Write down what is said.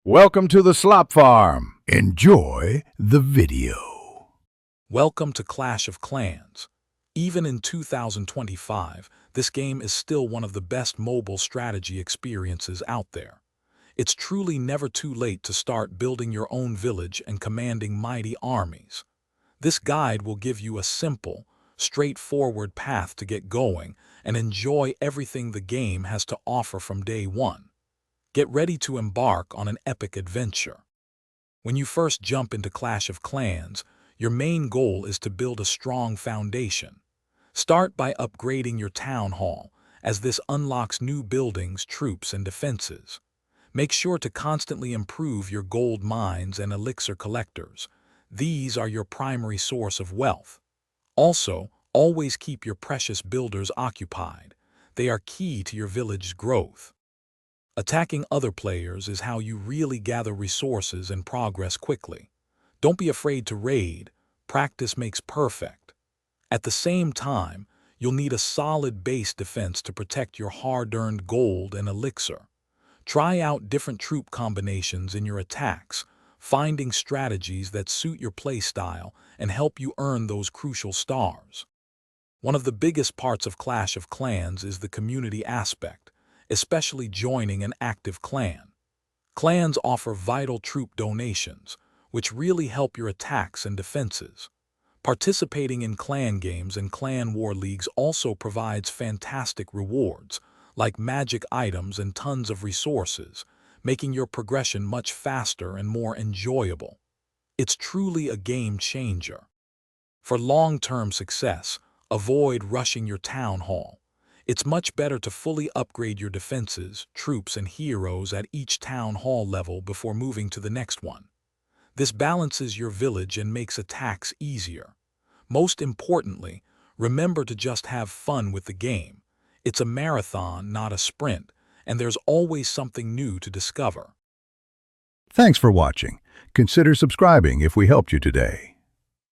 Welcome to the Slop Farm. Enjoy the video. Welcome to Clash of Clans. Even in 2025, this game is still one of the best mobile strategy experiences out there. It's truly never too late to start building your own village and commanding mighty armies. This guide will give you a simple, straightforward path to get going and enjoy everything the game has to offer from day one. Get ready to embark on an epic adventure. When you first jump into Clash of Clans, your main goal is to build a strong foundation. Start by upgrading your town hall, as this unlocks new buildings, troops, and defenses. Make sure to constantly improve your gold mines and elixir collectors. These are your primary source of wealth. Also, always keep your precious builders occupied. They are key to your village's growth. Attacking other players is how you really gather resources and progress quickly. Don't be afraid to raid. Practice makes perfect. At the same time, you'll need a solid base defense to protect your hard-earned gold and elixir. Try out different troop combinations in your attacks, finding strategies that suit your playstyle and help you earn those crucial stars. One of the biggest parts of Clash of Clans is the community aspect, especially joining an active clan. Clans offer vital troop donations, which really help your attacks and defenses. Participating in clan games and clan war leagues also provides fantastic rewards, like magic items and tons of resources, making your progression much faster and more enjoyable. It's truly a game changer. For long-term success, avoid rushing your town hall. It's much better to fully upgrade your defenses, troops, and heroes at each town hall level before moving to the next one. This balances your village and makes attacks easier. Most importantly, remember to just have fun with the game. It's a marathon, not a sprint, and there's always something new to discover. Thanks for watching. Consider subscribing if we helped you today.